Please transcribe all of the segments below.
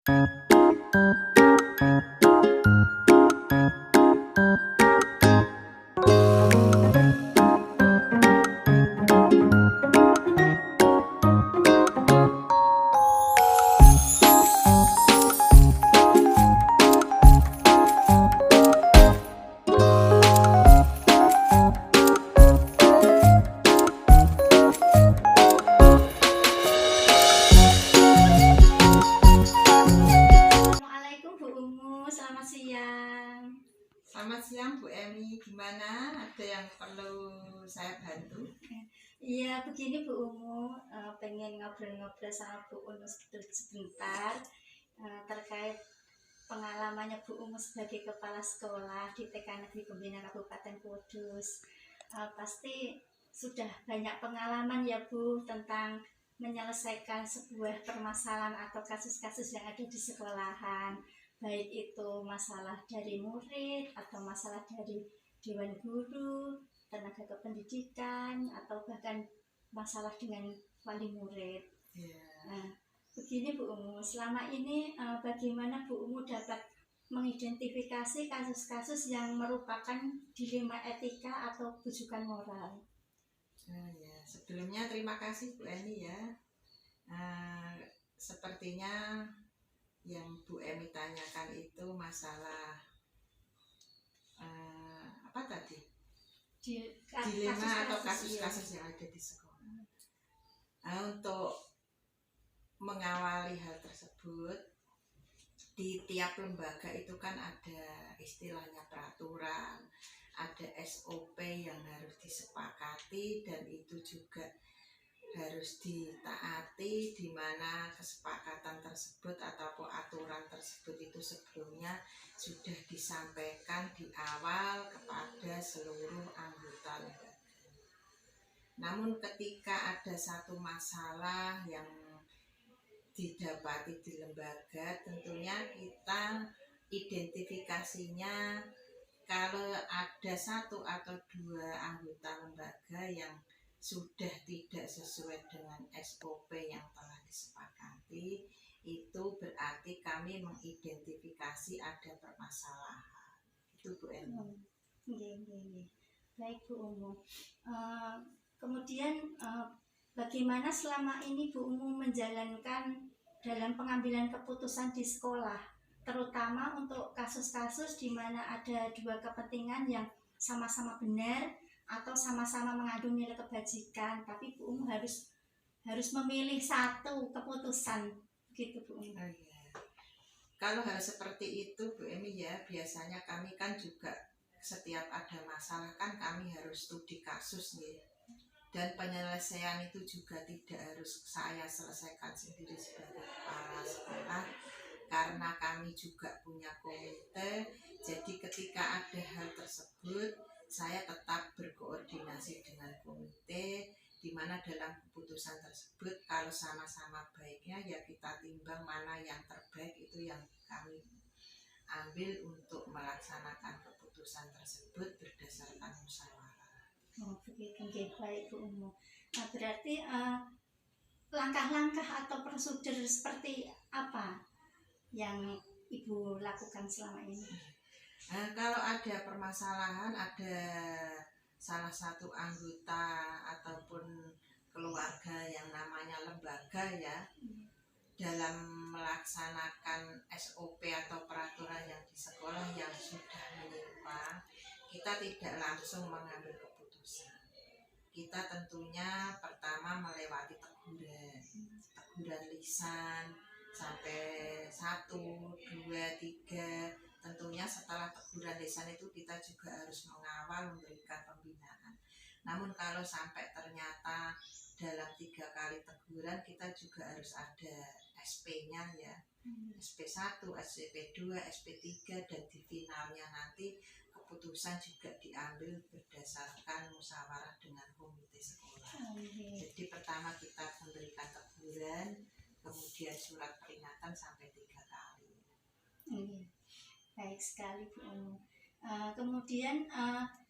Assalamualaikum Bu Umu, selamat siang. Selamat siang Bu Emi, gimana? Ada yang perlu saya bantu? Iya, begini Bu Umu, pengen ngobrol-ngobrol sama Bu Umu sebentar terkait pengalamannya Bu Umu sebagai kepala sekolah di TK Negeri Pembina Kabupaten Kudus. Pasti sudah banyak pengalaman ya Bu tentang menyelesaikan sebuah permasalahan atau kasus-kasus yang ada di sekolahan, baik itu masalah dari murid atau masalah dari dewan guru, tenaga kependidikan, atau bahkan masalah dengan wali murid. Nah, begini Bu Umu, selama ini bagaimana Bu Umu dapat mengidentifikasi kasus-kasus yang merupakan dilema etika atau bujukan moral? Sebelumnya terima kasih Bu Emi ya. Sepertinya yang Bu Emi tanyakan itu masalah apa tadi? Dilema atau kasus-kasus yang ada di sekolah. Untuk mengawali hal tersebut, di tiap lembaga itu kan ada istilahnya peraturan, ada SOP yang harus disepakati dan itu juga harus ditaati, di mana kesepakatan tersebut ataupun aturan tersebut itu sebelumnya sudah disampaikan di awal kepada seluruh anggota lembaga. Namun ketika ada satu masalah yang didapati di lembaga, tentunya kita identifikasinya kalau ada satu atau dua anggota lembaga yang sudah tidak sesuai dengan SOP yang telah disepakati, itu berarti kami mengidentifikasi ada permasalahan. Itu Bu Emi. Baik Bu Umu. Kemudian bagaimana selama ini Bu Umu menjalankan dalam pengambilan keputusan di sekolah, terutama untuk kasus-kasus di mana ada dua kepentingan yang sama-sama benar atau sama-sama mengandung nilai kebajikan, tapi Bu Umu harus memilih satu keputusan, gitu Bu Umu. Kalau hal seperti itu Bu Emi ya, biasanya kami kan juga setiap ada masalah kan kami harus studi kasus nih. Dan penyelesaian itu juga tidak harus saya selesaikan sendiri sebagai kepala sekolah, karena kami juga punya komite. Jadi ketika ada hal tersebut, saya tetap berkoordinasi dengan komite, di mana dalam keputusan tersebut kalau sama-sama baiknya ya kita timbang mana yang terbaik, itu yang kami ambil untuk melaksanakan keputusan tersebut berdasarkan musyawarah. Begitu, baik Bu Umu. Nah, berarti langkah-langkah atau prosedur seperti apa yang Ibu lakukan selama ini? Kalau ada permasalahan, ada salah satu anggota ataupun keluarga yang namanya lembaga ya, dalam melaksanakan SOP atau peraturan yang di sekolah yang sudah menyimpang, kita tidak langsung mengambil keputusan. Kita tentunya pertama melewati teguran lisan sampai 1, 2, 3. Tentunya setelah teguran lisan itu kita juga harus mengawal, memberikan pembinaan. Namun kalau sampai ternyata dalam 3 kali teguran, kita juga harus ada SP-nya ya, SP1, SP2, SP3, dan di finalnya nanti keputusan juga diambil berdasarkan musyawarah dengan komite sekolah. Jadi pertama kita memberikan teguran, kemudian surat peringatan sampai 3 kali. Baik sekali Bu Umu. Kemudian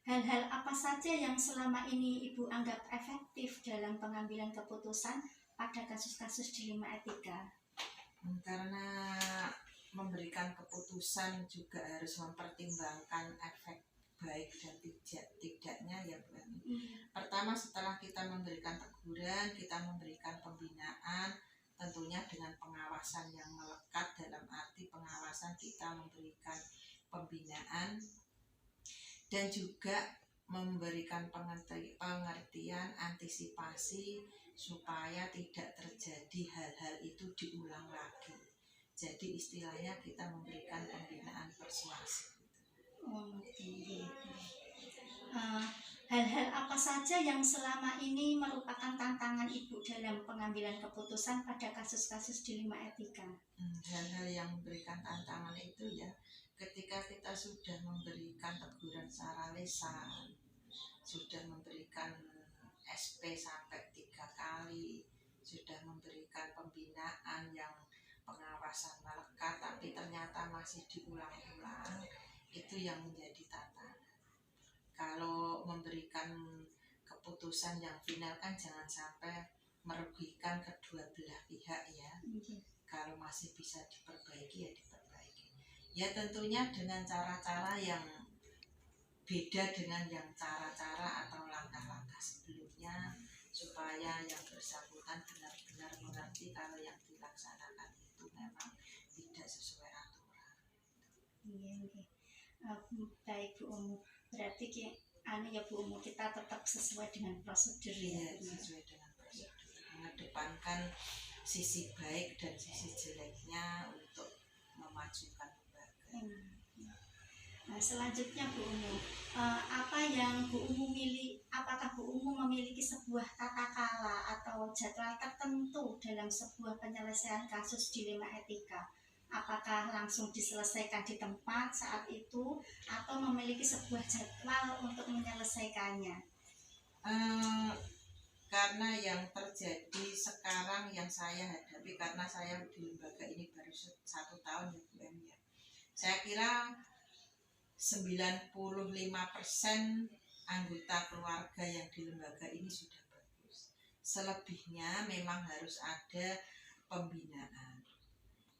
hal-hal apa saja yang selama ini Ibu anggap efektif dalam pengambilan keputusan pada kasus-kasus dilema etika? Karena keputusan juga harus mempertimbangkan efek baik dan tidaknya ya Bu Ani. Pertama, setelah kita memberikan teguran, kita memberikan pembinaan, tentunya dengan pengawasan yang melekat, dalam arti pengawasan kita memberikan pembinaan dan juga memberikan pengertian antisipasi supaya tidak terjadi hal-hal itu diulang lagi. Jadi istilahnya kita memberikan pembinaan persuasi. Hal-hal apa saja yang selama ini merupakan tantangan Ibu dalam pengambilan keputusan pada kasus-kasus dilema etika? Hal-hal yang memberikan tantangan itu ya, ketika kita sudah memberikan teguran secara lisan, sudah memberikan SP sampai 3 kali, sudah memberikan pembinaan yang pengawasan melekat, tapi ternyata masih diulang-ulang, itu yang menjadi tantangan. Kalau memberikan keputusan yang final kan jangan sampai merugikan kedua belah pihak ya. Kalau masih bisa diperbaiki ya diperbaiki. Ya tentunya dengan cara-cara yang beda dengan yang cara-cara atau langkah-langkah sebelumnya, supaya yang bersangkutan benar-benar mengerti kalau yang dilaksanakan itu memang tidak sesuai aturan. Baik Bu Umu, berarti ya Bu Umu, kita tetap sesuai dengan prosedur ya. Sesuai dengan prosedur, mengedepankan sisi baik dan sisi jeleknya untuk memajukan lembaga. Selanjutnya Bu Umu, apakah Bu Umu memiliki sebuah tata kala atau jadwal tertentu dalam sebuah penyelesaian kasus dilema etika? Apakah langsung diselesaikan di tempat saat itu atau memiliki sebuah jadwal untuk menyelesaikannya? Karena yang terjadi sekarang yang saya hadapi, karena saya di lembaga ini baru 1 tahun ya Bu Em ya, saya kira 95% anggota keluarga yang di lembaga ini sudah bagus. Selebihnya memang harus ada pembinaan.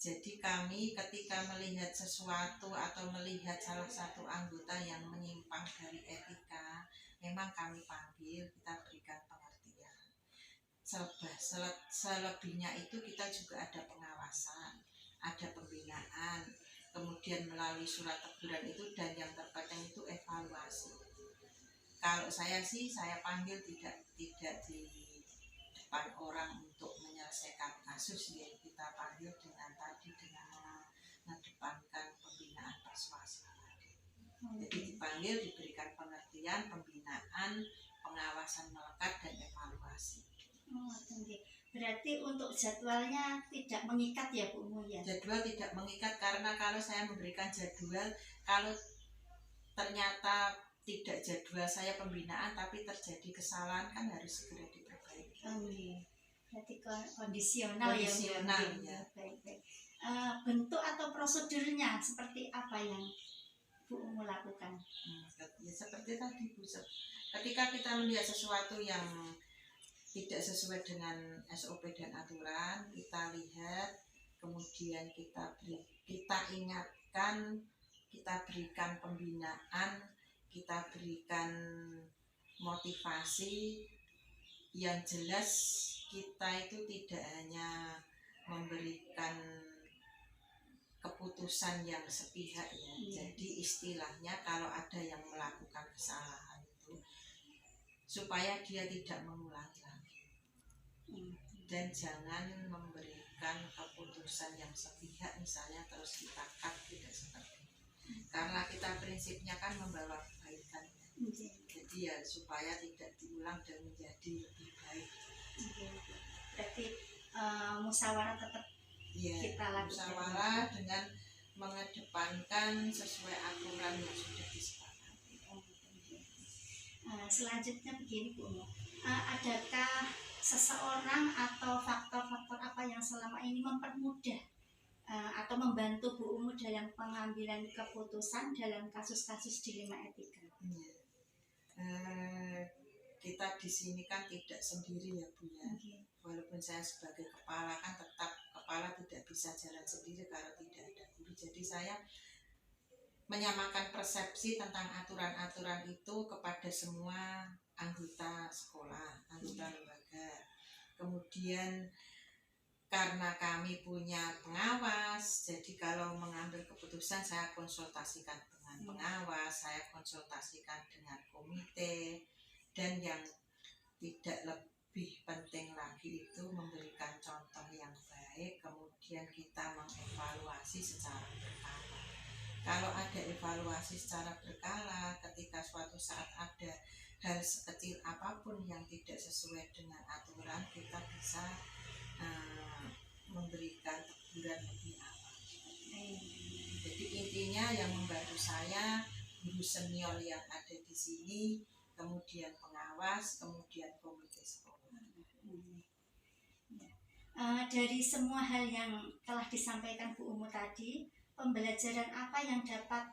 Jadi kami ketika melihat sesuatu atau melihat salah satu anggota yang menyimpang dari etika, memang kami panggil, kita berikan pengertian. Selebihnya itu kita juga ada pengawasan, ada pembinaan, kemudian melalui surat teguran itu, dan yang terpenting itu evaluasi. Kalau saya sih, saya panggil tidak di depan orang untuk menyelesaikan kasus ya, kita panggil dengan mengedepankan pembinaan persuasi. Jadi dipanggil, diberikan pengertian, pembinaan, pengawasan melekat dan evaluasi. Berarti untuk jadwalnya tidak mengikat ya Bu Umu ya? Jadwal tidak mengikat, karena kalau saya memberikan jadwal, kalau ternyata tidak jadwal saya pembinaan tapi terjadi kesalahan, kan harus segera diperbaiki. Berarti kondisional ya. Baik. Bentuk atau prosedurnya seperti apa yang Bu Umu lakukan? Ya seperti tadi Bu, ketika kita melihat sesuatu yang tidak sesuai dengan SOP dan aturan, kita lihat, kemudian kita ingatkan, kita berikan pembinaan, kita berikan motivasi. Yang jelas kita itu tidak hanya memberikan keputusan yang sepihak ya. Jadi istilahnya kalau ada yang melakukan kesalahan itu, supaya dia tidak mengulangi lagi. Dan jangan memberikan keputusan yang sepihak, misalnya terus kita cut, tidak seperti itu. Karena kita prinsipnya kan membawa kebaikan. Jadi ya supaya tidak diulang dan menjadi lebih baik. Berarti musyawarah tetap kita lakukan. Musyawarah dengan mengedepankan sesuai aturan yang sudah disepakati. Selanjutnya begini Bu Umu, adakah seseorang atau faktor-faktor apa yang selama ini mempermudah atau membantu Bu Umu dalam pengambilan keputusan dalam kasus-kasus dilema etika? Kita di sini kan tidak sendiri ya Bu ya. Walaupun saya sebagai kepala kan tetap kepala tidak bisa jalan sendiri kalau tidak ada guru. Jadi saya menyamakan persepsi tentang aturan-aturan itu kepada semua anggota sekolah, anggota lembaga. Kemudian karena kami punya pengawas, jadi kalau mengambil keputusan saya konsultasikan dengan pengawas, saya konsultasikan dengan komite, dan yang tidak lebih penting lagi itu memberikan contoh yang baik, kemudian kita mengevaluasi secara berkala. Kalau ada evaluasi secara berkala, ketika suatu saat ada hal sekecil apapun yang tidak sesuai dengan aturan, kita bisa memberikan teguran lebih awal. Jadi intinya yang membantu saya guru senior yang ada di sini, kemudian pengawas, kemudian komite sekolah. Dari semua hal yang telah disampaikan Bu Umu tadi, pembelajaran apa yang dapat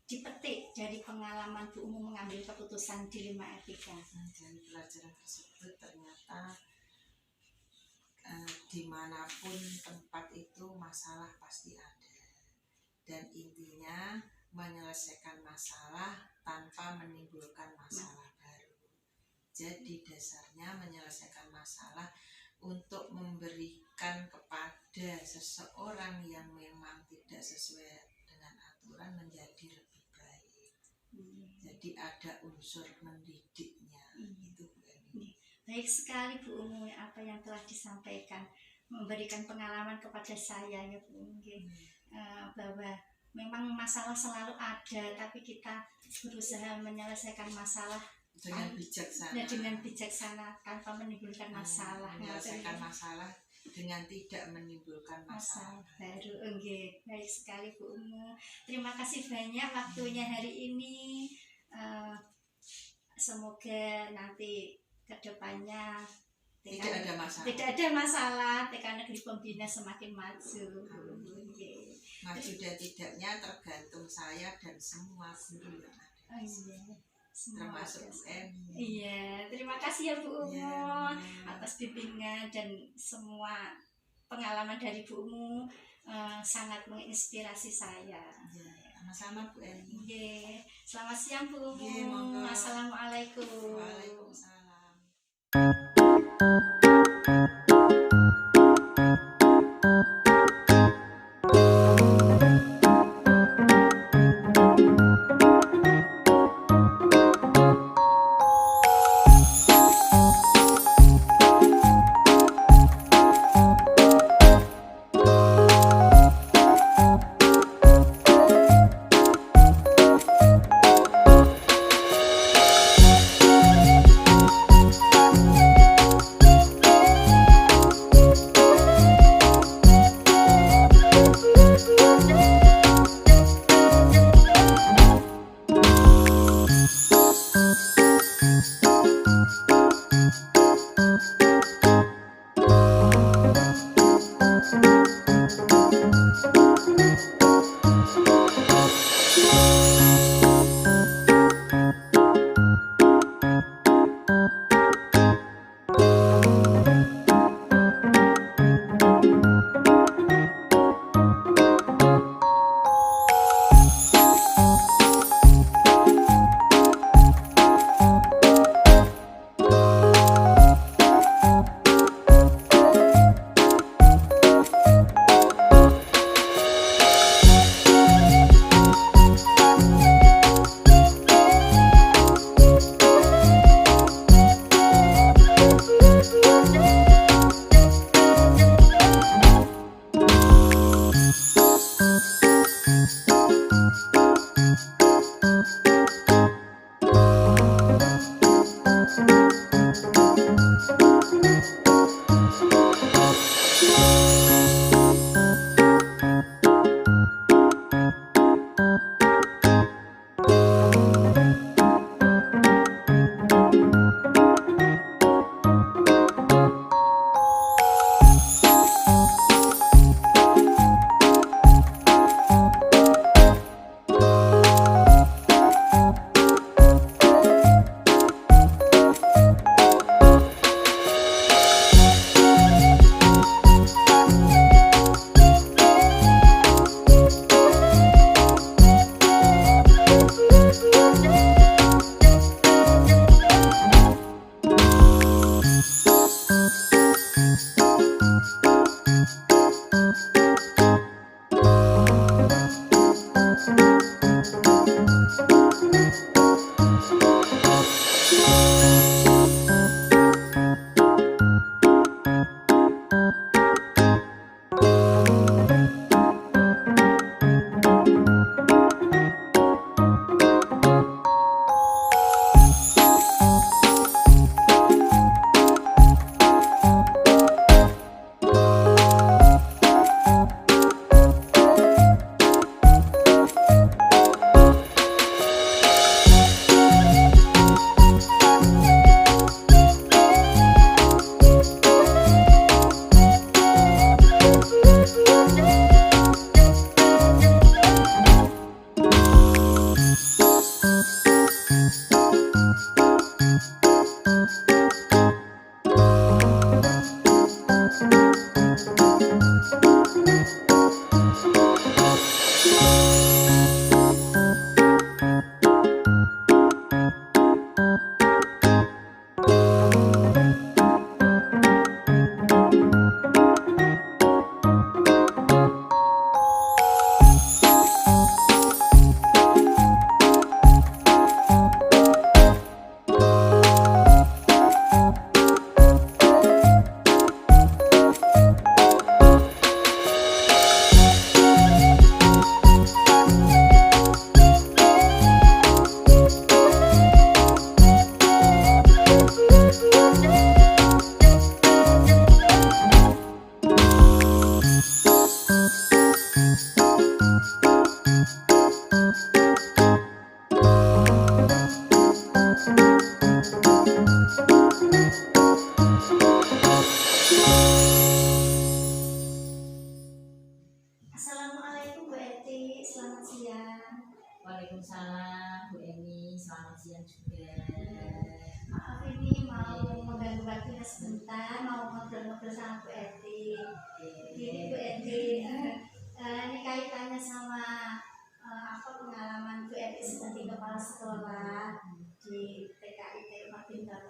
dipetik dari pengalaman Bu Umu mengambil keputusan dilema etika? Dari pelajaran tersebut ternyata dimanapun tempat itu masalah pasti ada, dan intinya menyelesaikan masalah tanpa menimbulkan masalah baru. Jadi dasarnya menyelesaikan masalah untuk memberikan kepada seseorang yang memang tidak sesuai dengan aturan menjadi lebih baik. Jadi ada unsur mendidiknya. Itu Bu Eni. Baik sekali Bu Umu apa yang telah disampaikan, memberikan pengalaman kepada saya ya Bu Umu, bahwa memang masalah selalu ada, tapi kita berusaha menyelesaikan masalah dengan bijaksana tanpa menimbulkan masalah. Menyelesaikan masalah dengan tidak menimbulkan masalah baru. Baik sekali Bu Umu. Terima kasih banyak waktunya hari ini. Semoga nanti kedepannya tidak ada masalah, TK Negeri Pembina semakin maju. Maju dan tidaknya tergantung saya dan semua guru yang ada. Termasuk Bu Eni. Iya, terima kasih ya Bu Umu atas bimbingan dan semua pengalaman dari Bu Umu sangat menginspirasi saya. Sama-sama Bu Eni. Selamat siang Bu Umu. Assalamualaikum. Waalaikumsalam. Waalaikumsalam Bu Emi, selamat siang juga. Maaf ini mau mengganggu waktunya sebentar, mau ngobrol-ngobrol sama Bu Eti. Gini Bu Eti, ini kaitannya sama pengalaman Bu Eti sebagai kepala sekolah di TKIT Rumah Pintar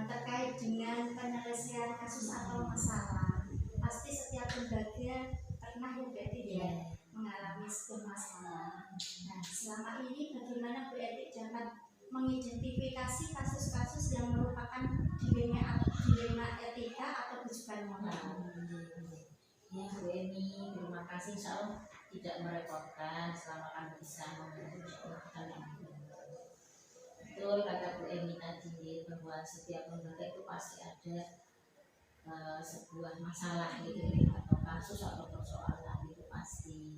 terkait dengan penyelesaian kasus atau masalah. Pasti setiap lembaga pernah ya Bu Eti ya mengalami sebuah masalah. Nah, selama ini bagaimana Bu Eti dapat mengidentifikasi kasus-kasus yang merupakan dilema etika atau kejujuran moral? Ya Bu Emi, terima kasih. Insya Allah tidak merepotkan selama kami bisa membantu kalian. Betul kata Bu Emi tadi bahwa setiap lembaga itu pasti ada sebuah masalah gitu atau kasus atau persoalan itu pasti.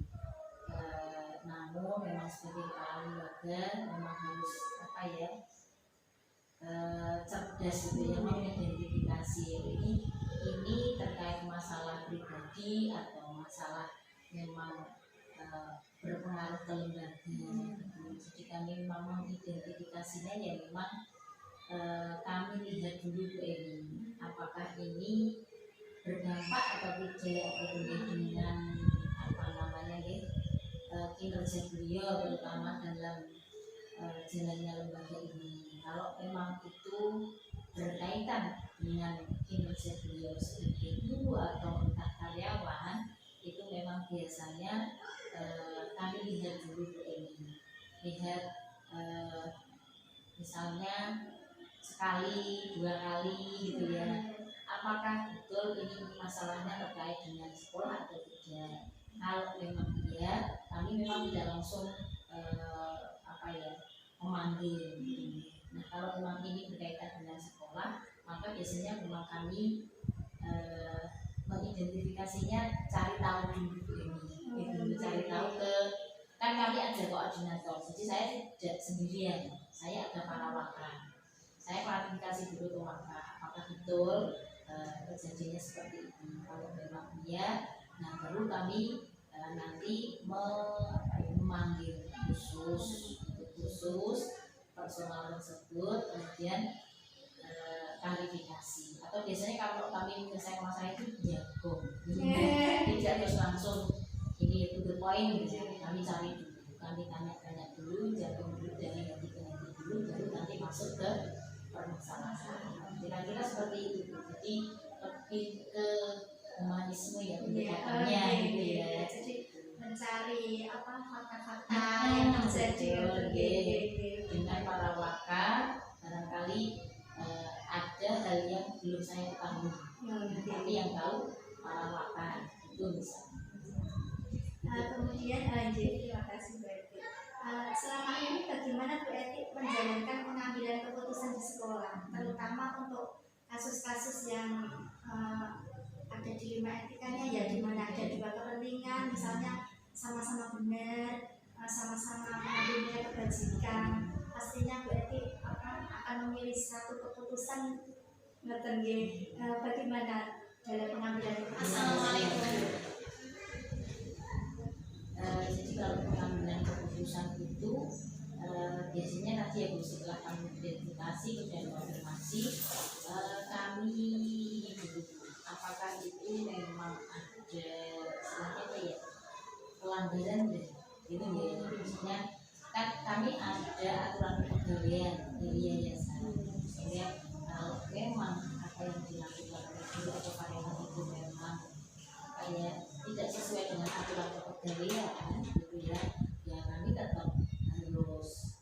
Namun memang sebagai kepala lembaga memang harus cerdas gitu ya mengidentifikasi ini terkait masalah pribadi atau masalah memang berpengaruh ke lembaga. Jadi kami memang mengidentifikasinya ya memang kami lihat dulu Bu Eni apakah ini berdampak atau tidak dengan kinerja beliau terutama dalam jalannya lembaga ini. Kalau memang itu berkaitan dengan kinerja beliau sebagai guru atau entah karyawan, itu memang biasanya kami lihat dulu Bu Eni, lihat misalnya sekali, 2 kali gitu ya, apakah betul ini masalahnya terkait dengan sekolah atau tidak. Kalau memang iya, kami memang tidak langsung memanggil. Nah, kalau memang ini berkaitan dengan sekolah, maka biasanya memang kami mengidentifikasinya cari tahu dulu ini, cari tahu kan kami ada koordinator, jadi saya tidak sendirian, saya ada para wakil. Saya klarifikasi dulu ke wakil, apakah betul kejadiannya seperti ini. Kalau memang iya, nah baru kami nanti memanggil khusus personal tersebut, kemudian klarifikasi. Atau biasanya kalau kami menyelesaikan masalah itu jago, tidak terus langsung ini to the point gitu. Kami cari dulu, kami tanya dulu, jago dulu, dari ganti dulu, baru nanti masuk ke permasalahan. Kira-kira seperti itu. Jadi lebih ke humanisme ya pendekatannya gitu ya. Jadi mencari fakta-fakta yang terjadi dengan para wakil. Barangkali ada hal yang belum saya ketahui, tapi yang tahu para wakil itu bisa. Kemudian terima kasih Bu Eti. Selama ini bagaimana Bu Eti menjalankan pengambilan keputusan di sekolah, terutama untuk kasus-kasus yang ada dilema etikanya ya, di mana ada dua kepentingan, misalnya sama-sama benar, sama-sama mengambil nilai kebajikan. Pastinya Bu Eti akan memilih satu keputusan. Bagaimana dalam pengambilan keputusan? Assalamualaikum. Jadi kalau pengambilan keputusan itu biasanya nanti ya Bu, setelah kami identifikasi dan konfirmasi, kami dulu apakah itu memang ada istilahnya pelanggaran gitu ya. Maksudnya kan kami ada aturan kepegawaian dari yayasan, sehingga kalau memang apa yang dilakukan oleh guru atau karyawan itu memang tidak sesuai dengan aturan kepegawaian gitu ya, ya kami tetap harus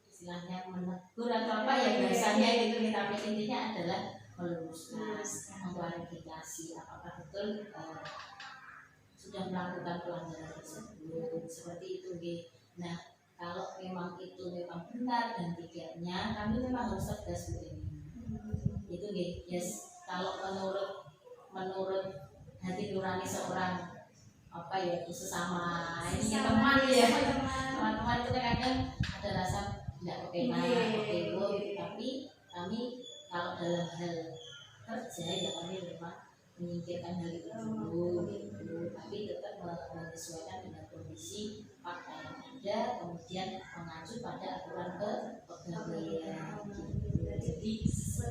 istilahnya menegur atau bahasanya gitu. Tapi intinya adalah meluruskan, mengklarifikasi apakah betul sudah melakukan pelanggaran tersebut, seperti itu Nah, kalau memang itu memang benar dan tidaknya, kami memang harus tegas Bu ini. Itu yes. Kalau menurut hati nurani seorang sesama ini teman ya, teman-teman itu kadang ada rasa tidak kepenak, tapi kami kalau dalam hal kerja ya kami memang menyingkirkan hal itu dulu, tapi tetap menyesuaikan dengan kondisi fakta ada aturan kepegawaian jadi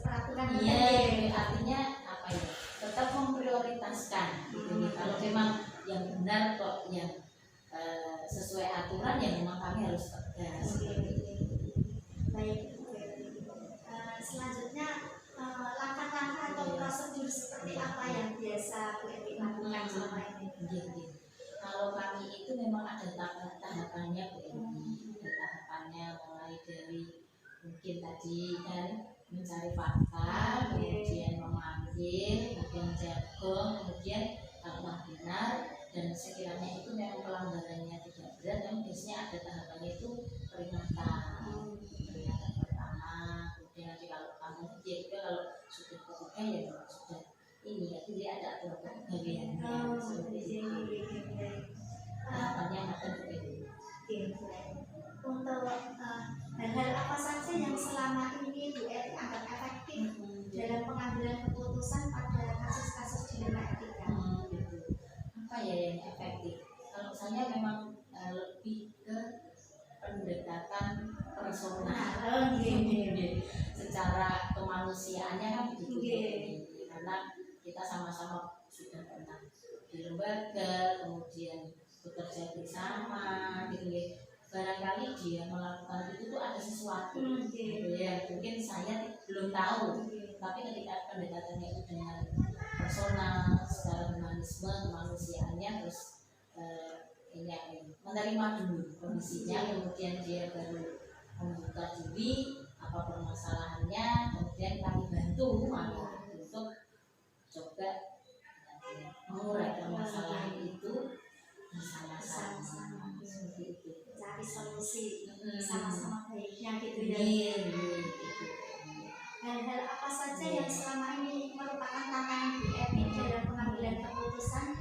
peraturan iya artinya apa ya tetap memprioritaskan gitu. Kalau memang yang benar kok yang sesuai aturan ya memang kami harus tegas. Baik. Selanjutnya langkah-langkah atau prosedur seperti apa yang biasa Bu Eti lakukan selama ini? Kalau kami itu memang ada tahapannya Bu Eti, ada tahapannya mulai dari mungkin tadi kan mencari fakta, kemudian memanggil, kemudian jargon, kemudian kalau benar dan sekiranya itu memang pelanggarannya tidak berat, dan biasanya ada tahapannya itu peringatan pertama, kemudian nanti kalau kamu dia juga kalau sudah ketiga ya sudah ini ya dia ada aturan kepegawaiannya seperti itu. Tahapannya akan begitu. Untuk hal-hal apa saja yang selama ini Bu Eti anggap efektif dalam pengambilan keputusan pada kasus-kasus dilema etika? Gitu. Apa ya yang efektif? Kalau saya memang lebih ke pendekatan personal, secara kemanusiaannya kan begitu. Karena kita sama-sama sudah pernah di lembaga, kemudian bekerja bersama, gitu ya. Barangkali dia melakukan itu tuh ada sesuatu, gitu ya. Mungkin saya belum tahu, tapi ketika pendekatannya itu dengan personal, secara humanisme, kemanusiaannya, terus ini menerima dulu kondisinya, kemudian dia baru membuka diri apa permasalahannya, kemudian kami bantu malah untuk coba menguraikan masalah itu bersama-sama seperti itu, cari solusi sama-sama baiknya gitu ya. Hal-hal apa saja yang selama ini merupakan tantangan Bu Eti dalam pengambilan keputusan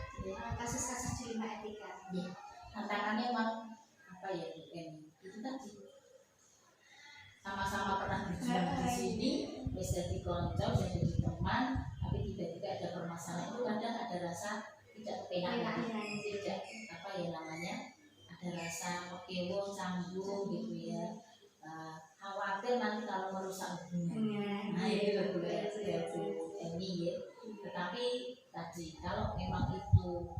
kasus-kasus dilema etika? Tantangannya memang apa ya Bu Eni? Itu tadi sama-sama pernah berjuang di sini, bisa jadi konco, bisa jadi teman, tapi tiba-tiba ada permasalahan itu kadang ada rasa tidak kepenak, tidak apa ya namanya, ada rasa kekewo, canggung gitu ya, khawatir nanti kalau merusak hubungan. Nah itu Bu Eni ya. Tetapi tadi kalau memang itu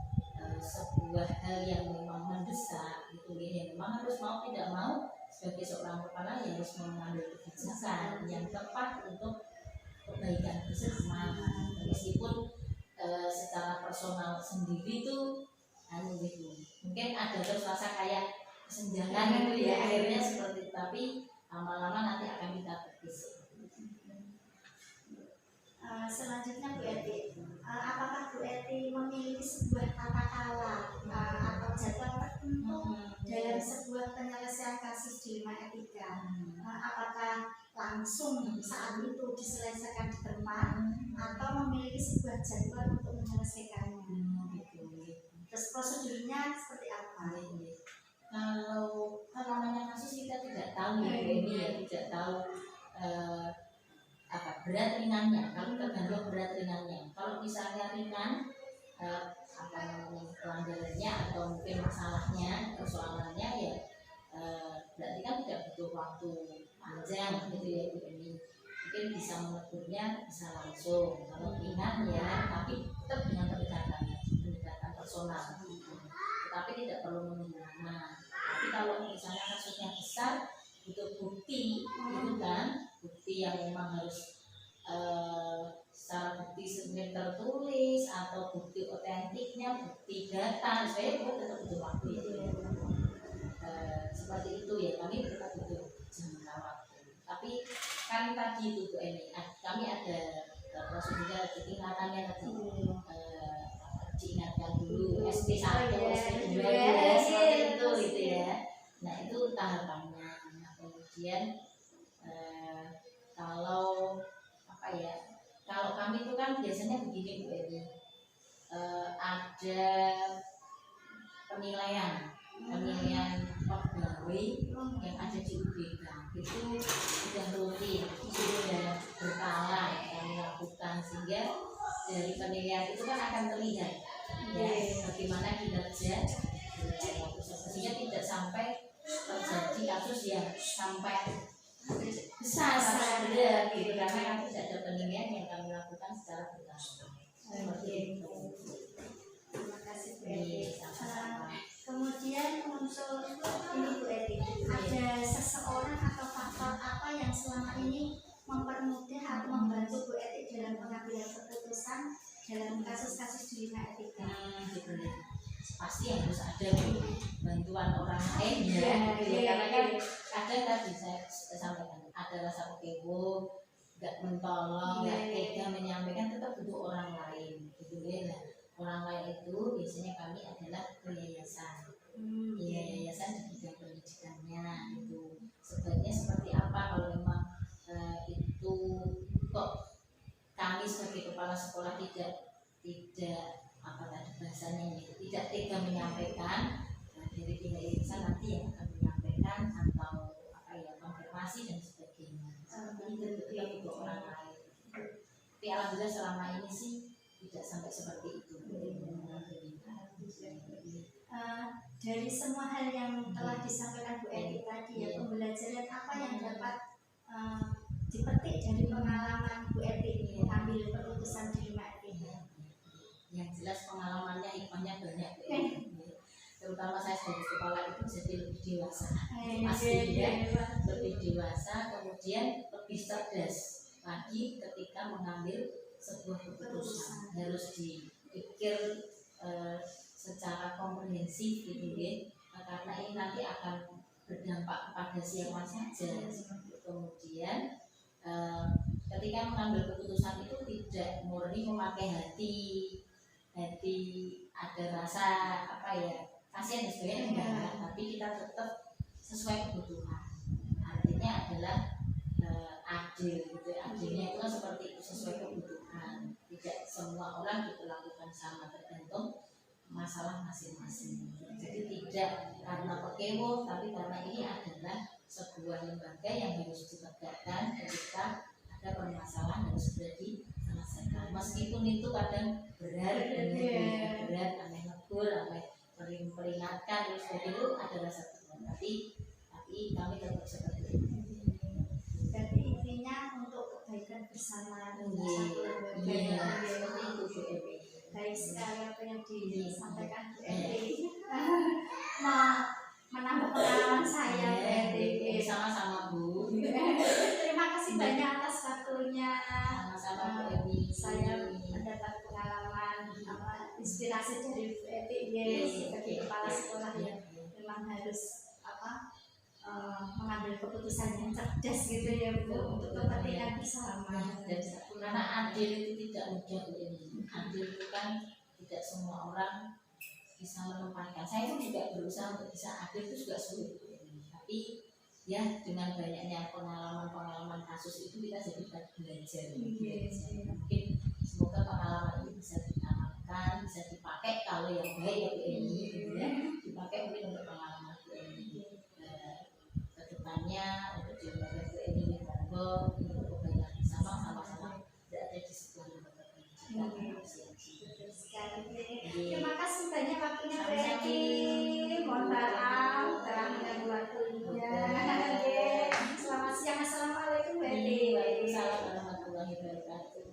sebuah hal yang memang mendesak gitu ya, memang harus mau tidak mau sebagai seorang kepala ya harus mengambil kebijakan yang tepat untuk kebaikan bersama, meskipun secara personal sendiri tuh gitu mungkin ada terus rasa kayak kesenjangan gitu ya, akhirnya seperti itu, tapi lama-lama nanti akan kita terkis. Selanjutnya Bu Eti, apakah Bu Eti memiliki sebuah tata cara atau jadwal tertentu dalam sebuah penyelesaian kasus dilema etika? Apakah langsung saat itu diselesaikan di tempat atau memiliki sebuah jadwal untuk menyelesaikannya? Terus prosedurnya seperti apa? Kalau namanya kasus kita tidak tahu ya ini ya, tidak tahu apa berat ringannya. Kalau tergantung berat ringannya. Kalau misalnya ringan apa namanya pelanggarannya atau mungkin masalahnya persoalannya ya berarti kan tidak butuh waktu panjang gitu ya Bu Eni. Mungkin bisa menegurnya bisa langsung. Kalau ringan ya tapi tetap dengan pendekatan personal, tetapi tidak perlu menunggu lama. Tapi kalau misalnya kasusnya besar butuh bukti itu kan, bukti yang memang harus secara bukti sebenarnya tertulis atau bukti otentiknya, bukti data, saya tetap butuh waktu ya. Seperti itu ya, kami tetap butuh jangka waktu. Tapi kan tadi itu Bu Eni, kami ada prosedur tingkatannya tadi. Diingatkan dulu SP1, SP2 seperti itu gitu ya. Nah itu tahapannya. Nah, kemudian kalau apa ya, kalau kami itu kan biasanya begini Bu Eni, ada penilaian pegawai yang ada di UBK itu sudah rutin, sudah berkala kami lakukan, sehingga dari penilaian itu kan akan terlihat ya bagaimana kinerja, sehingga tidak sampai terjadi kasus yang sampai besar benar gitu, karena kan tidak ada penilaian yang kami lakukan secara berkala. Seperti itu. Terima kasih Bu Iya, Eti. sama-sama. Kemudian untuk ini Bu Eti, ada seseorang atau faktor apa yang selama ini mempermudah atau membantu Bu Eti dalam pengambilan keputusan dalam kasus-kasus dilema etika? Gitu deh. Pasti harus ada bantuan orang lain ya, gitu. Iya, Karena kan kadang tadi saya sampaikan ada rasa kepo, nggak mentolong, nggak tega menyampaikan, tetap butuh orang lain, gitu ya. Nah, orang lain itu biasanya kami adalah yayasan, yayasan di bidang pendidikannya itu sebaiknya seperti apa kalau memang itu kok kami sebagai kepala sekolah tidak apa tadi bahasanya ini, tidak tega menyampaikan, nah, dari pihak yayasan nanti yang akan menyampaikan atau apa ya, konfirmasi dan sebagainya. Seperti itu kita butuh orang lain. Tapi alhamdulillah selama ini sih tidak sampai seperti itu. Dari semua hal yang telah disampaikan Bu Eti tadi ya, pembelajaran apa yang dapat dipetik dari pengalaman Bu Eti mengambil keputusan dilema etika? Yang jelas pengalamannya, hikmahnya banyak ya. Terutama saya sebagai kepala itu jadi lebih dewasa, pastinya lebih dewasa, kemudian lebih cerdas lagi ketika mengambil sebuah keputusan. Harus dipikir secara komprehensif gitu ya, karena ini nanti akan berdampak kepada siapa saja. Kemudian ketika mengambil keputusan itu tidak murni memakai hati ada rasa apa ya, kasihan dan sebagainya, enggak, tapi kita tetap sesuai kebutuhan. Artinya adalah adil gitu. Adilnya itu kan seperti itu, sesuai kebutuhan. Tidak semua orang diperlakukan sama, tergantung masalah masing-masing. Jadi tidak karena pekewo, tapi karena ini adalah sebuah lembaga yang harus ditegakkan ketika ada permasalahan harus segera diselesaikan. Meskipun itu kadang berat, aneh negur, aneh peringatkan, terus itu ada rasa tegang. Tapi kami tetap seperti itu. Berarti intinya untuk kebaikan bersama baik sekali apa yang disampaikan Bu Eti. Menambah pengalaman saya Bu Eti. Sama-sama Bu. Terima kasih banyak atas waktunya. Sama-sama Bu Eti. Saya mendapat pengalaman inspirasi dari Bu Eti sebagai kepala sekolah yang memang harus mengambil keputusan yang cerdas gitu ya Bu, untuk kepentingan bersama. Karena adil itu tidak mudah Bu Eni. Adil itu kan tidak semua orang bisa menempatkan. Saya pun juga berusaha untuk bisa adil, itu juga sulit Bu Eni. Tapi ya dengan banyaknya pengalaman kasus itu kita jadi belajar. Mungkin semoga pengalaman ini bisa diamalkan, bisa dipakai kalau yang baik ya Bu Eni, gitu ya. Dipakai mungkin untuk pengalaman Bu Eni. Kedepannya untuk di lembaga Bu Eni monggo untuk kebaikan bersama, sama-sama berada di sebuah lembaga pendidikan. Terima kasih banyak waktunya Bu Eti. Mohon maaf telah mengganggu waktunya. Selamat siang, assalamualaikum Bu Eti. Waalaikumsalam warahmatullahi wabarakatuh.